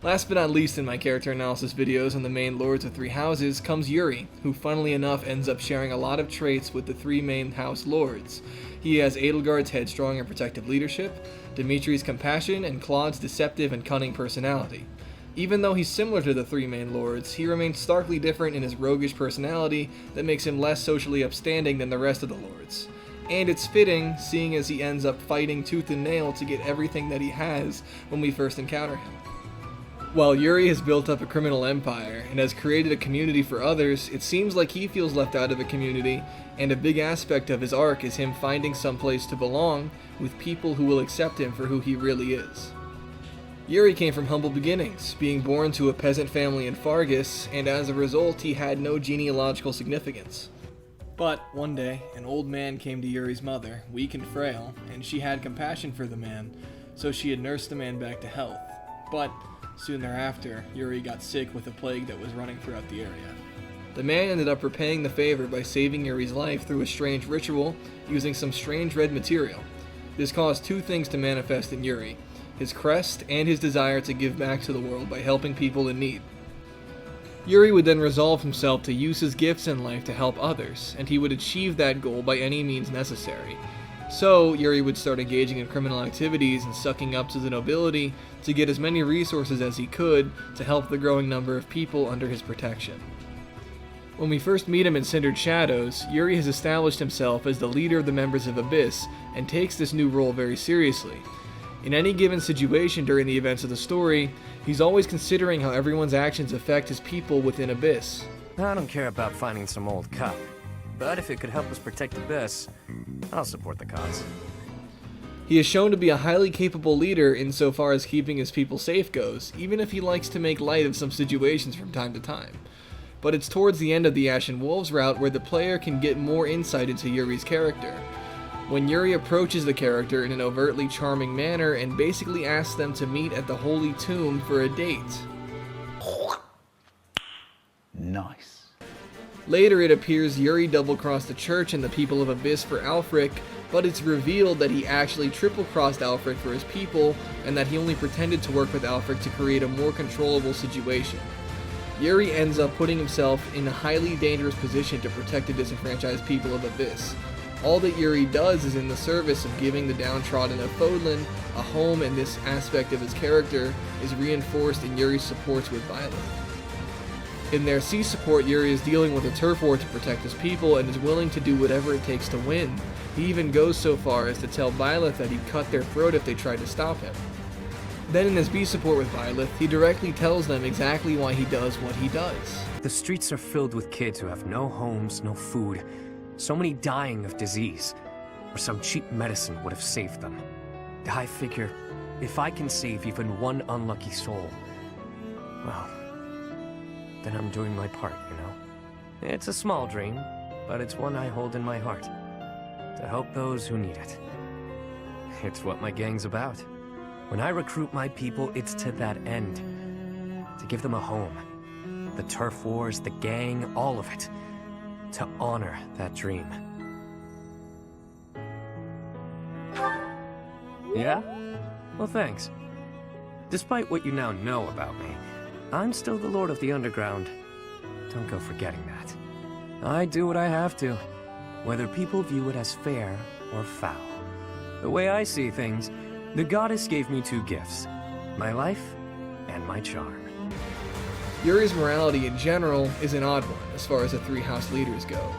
Last but not least in my character analysis videos on the main lords of three houses comes Yuri, who funnily enough ends up sharing a lot of traits with the three main house lords. He has Edelgard's headstrong and protective leadership, Dimitri's compassion, and Claude's deceptive and cunning personality. Even though he's similar to the three main lords, he remains starkly different in his roguish personality that makes him less socially upstanding than the rest of the lords. And it's fitting, seeing as he ends up fighting tooth and nail to get everything that he has when we first encounter him. While Yuri has built up a criminal empire and has created a community for others, it seems like he feels left out of the community, and a big aspect of his arc is him finding some place to belong with people who will accept him for who he really is. Yuri came from humble beginnings, being born to a peasant family in Fargus, and as a result he had no genealogical significance. But one day, an old man came to Yuri's mother, weak and frail, and she had compassion for the man, so she had nursed the man back to health. But soon thereafter, Yuri got sick with a plague that was running throughout the area. The man ended up repaying the favor by saving Yuri's life through a strange ritual using some strange red material. This caused two things to manifest in Yuri: his crest and his desire to give back to the world by helping people in need. Yuri would then resolve himself to use his gifts in life to help others, and he would achieve that goal by any means necessary. So, Yuri would start engaging in criminal activities and sucking up to the nobility to get as many resources as he could to help the growing number of people under his protection. When we first meet him in Cindered Shadows, Yuri has established himself as the leader of the members of Abyss and takes this new role very seriously. In any given situation during the events of the story, he's always considering how everyone's actions affect his people within Abyss. I don't care about finding some old cop, but if it could help us protect Abyss, I'll support the cause. He is shown to be a highly capable leader insofar as keeping his people safe goes, even if he likes to make light of some situations from time to time. But it's towards the end of the Ashen Wolves route where the player can get more insight into Yuri's character. When Yuri approaches the character in an overtly charming manner and basically asks them to meet at the Holy Tomb for a date. Nice. Later it appears Yuri double-crossed the church and the people of Abyss for Alfric, but it's revealed that he actually triple-crossed Alfric for his people, and that he only pretended to work with Alfric to create a more controllable situation. Yuri ends up putting himself in a highly dangerous position to protect the disenfranchised people of Abyss. All that Yuri does is in the service of giving the downtrodden of Fodlan a home, and this aspect of his character is reinforced in Yuri's supports with Violet. In their sea support, Yuri is dealing with a turf war to protect his people and is willing to do whatever it takes to win. He even goes so far as to tell Violet that he'd cut their throat if they tried to stop him. Then in his B support with Violet, he directly tells them exactly why he does what he does. The streets are filled with kids who have no homes, no food, so many dying of disease, or some cheap medicine would have saved them. I figure, if I can save even one unlucky soul, well, then I'm doing my part, you know? It's a small dream, but it's one I hold in my heart. To help those who need it. It's what my gang's about. When I recruit my people, it's to that end. To give them a home. The turf wars, the gang, all of it. To honor that dream. Yeah? Well, thanks. Despite what you now know about me, I'm still the Lord of the Underground. Don't go forgetting that. I do what I have to, whether people view it as fair or foul. The way I see things, the goddess gave me two gifts, my life and my charm. Yuri's morality in general is an odd one as far as the three house leaders go,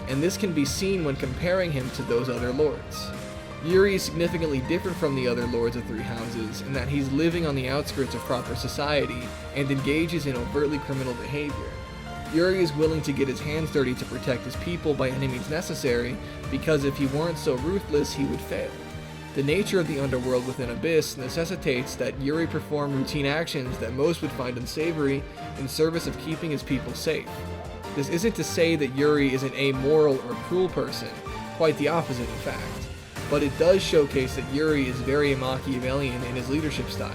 and this can be seen when comparing him to those other lords. Yuri is significantly different from the other lords of three houses in that he's living on the outskirts of proper society and engages in overtly criminal behavior. Yuri is willing to get his hands dirty to protect his people by any means necessary, because if he weren't so ruthless, he would fail. The nature of the underworld within Abyss necessitates that Yuri perform routine actions that most would find unsavory in service of keeping his people safe. This isn't to say that Yuri is an amoral or cruel person, quite the opposite in fact. But it does showcase that Yuri is very Machiavellian in his leadership style.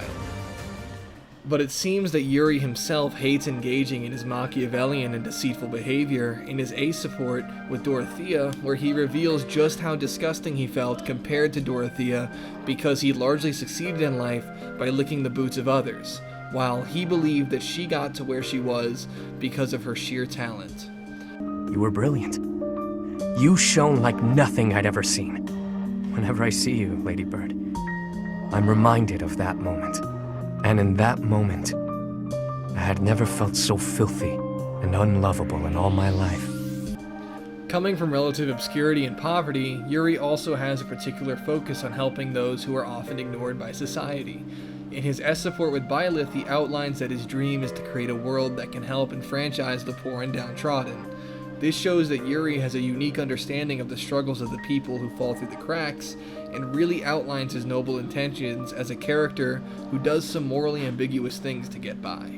But it seems that Yuri himself hates engaging in his Machiavellian and deceitful behavior in his ace support with Dorothea, where he reveals just how disgusting he felt compared to Dorothea because he largely succeeded in life by licking the boots of others. while he believed that she got to where she was because of her sheer talent. You were brilliant. You shone like nothing I'd ever seen. Whenever I see you, Lady Bird, I'm reminded of that moment. And in that moment, I had never felt so filthy and unlovable in all my life. Coming from relative obscurity and poverty, Yuri also has a particular focus on helping those who are often ignored by society. In his S support with Byleth, he outlines that his dream is to create a world that can help enfranchise the poor and downtrodden. This shows that Yuri has a unique understanding of the struggles of the people who fall through the cracks, and really outlines his noble intentions as a character who does some morally ambiguous things to get by.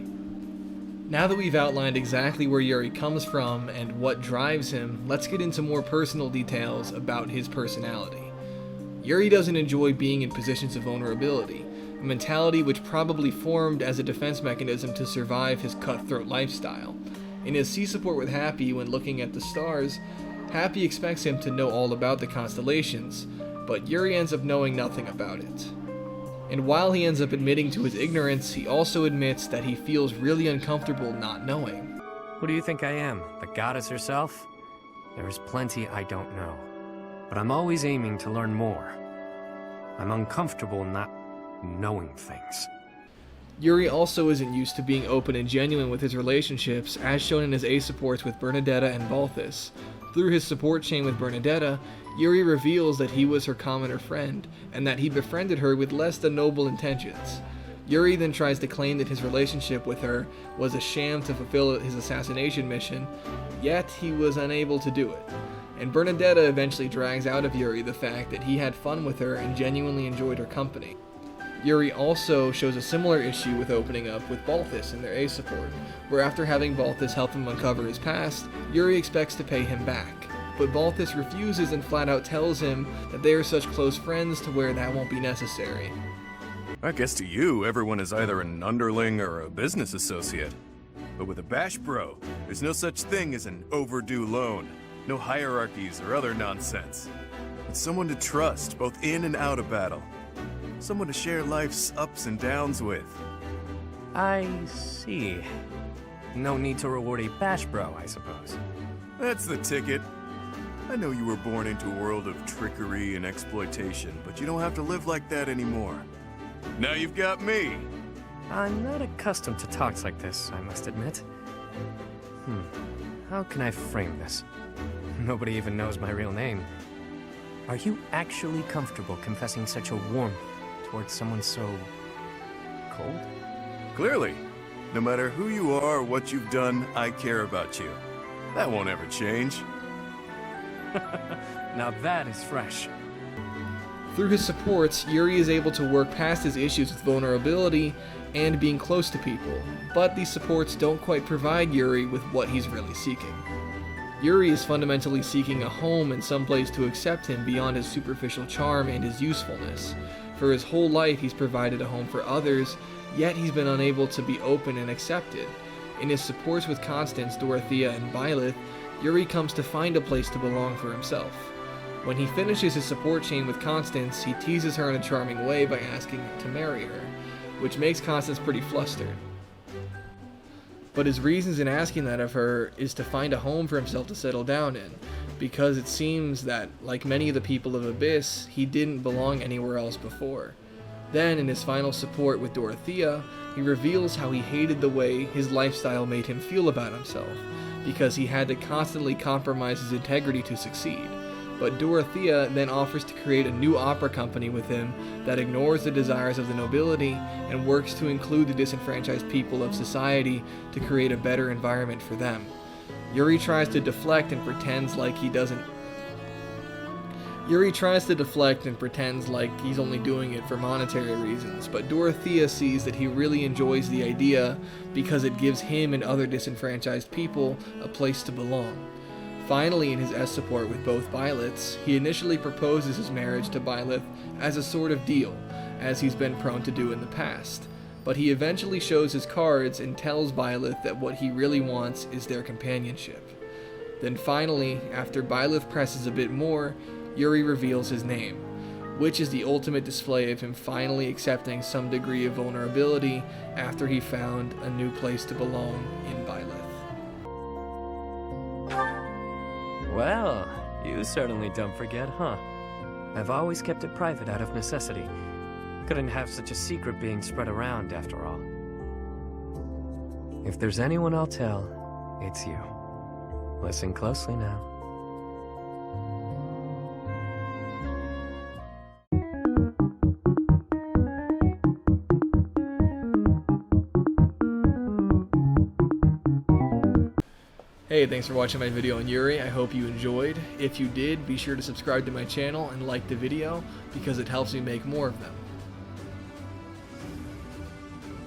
Now that we've outlined exactly where Yuri comes from and what drives him, let's get into more personal details about his personality. Yuri doesn't enjoy being in positions of vulnerability, a mentality which probably formed as a defense mechanism to survive his cutthroat lifestyle. In his C support with Happy, when looking at the stars, Happy expects him to know all about the constellations, but Yuri ends up knowing nothing about it. And while he ends up admitting to his ignorance, he also admits that he feels really uncomfortable not knowing. Who do you think I am? The goddess herself? There is plenty I don't know, but I'm always aiming to learn more. I'm uncomfortable not knowing things. Yuri also isn't used to being open and genuine with his relationships, as shown in his A supports with Bernadetta and Balthus. Through his support chain with Bernadetta, Yuri reveals that he was her commoner friend, and that he befriended her with less than noble intentions. Yuri then tries to claim that his relationship with her was a sham to fulfill his assassination mission, yet he was unable to do it. And Bernadetta eventually drags out of Yuri the fact that he had fun with her and genuinely enjoyed her company. Yuri also shows a similar issue with opening up with Balthus in their A support, where after having Balthus help him uncover his past, Yuri expects to pay him back. But Balthus refuses and flat out tells him that they are such close friends to where that won't be necessary. I guess to you, everyone is either an underling or a business associate. But with a bash bro, there's no such thing as an overdue loan. No hierarchies or other nonsense. It's someone to trust, both in and out of battle. Someone to share life's ups and downs with. I see. No need to reward a bash bro, I suppose. That's the ticket. I know you were born into a world of trickery and exploitation, but you don't have to live like that anymore. Now you've got me. I'm not accustomed to talks like this, I must admit. How can I frame this? Nobody even knows my real name. Are you actually comfortable confessing such a warmth towards someone so cold? Clearly. No matter who you are or what you've done, I care about you. That won't ever change. Now that is fresh. Through his supports, Yuri is able to work past his issues with vulnerability and being close to people, but these supports don't quite provide Yuri with what he's really seeking. Yuri is fundamentally seeking a home and someplace to accept him beyond his superficial charm and his usefulness. For his whole life he's provided a home for others, yet he's been unable to be open and accepted. In his supports with Constance, Dorothea, and Byleth, Yuri comes to find a place to belong for himself. When he finishes his support chain with Constance, he teases her in a charming way by asking to marry her, which makes Constance pretty flustered. But his reasons in asking that of her is to find a home for himself to settle down in, because it seems that, like many of the people of Abyss, he didn't belong anywhere else before. Then, in his final support with Dorothea, he reveals how he hated the way his lifestyle made him feel about himself, because he had to constantly compromise his integrity to succeed. But Dorothea then offers to create a new opera company with him that ignores the desires of the nobility and works to include the disenfranchised people of society to create a better environment for them. Yuri tries to deflect and pretends like he's only doing it for monetary reasons, but Dorothea sees that he really enjoys the idea because it gives him and other disenfranchised people a place to belong. Finally, in his S support with both Byleths, he initially proposes his marriage to Byleth as a sort of deal, as he's been prone to do in the past. But he eventually shows his cards and tells Byleth that what he really wants is their companionship. Then finally, after Byleth presses a bit more, Yuri reveals his name. which is the ultimate display of him finally accepting some degree of vulnerability after he found a new place to belong in Byleth. Well, you certainly don't forget, huh? I've always kept it private out of necessity. Couldn't have such a secret being spread around, after all. If there's anyone I'll tell, it's you. Listen closely now. Hey, thanks for watching my video on Yuri. I hope you enjoyed. If you did, be sure to subscribe to my channel and like the video because it helps me make more of them.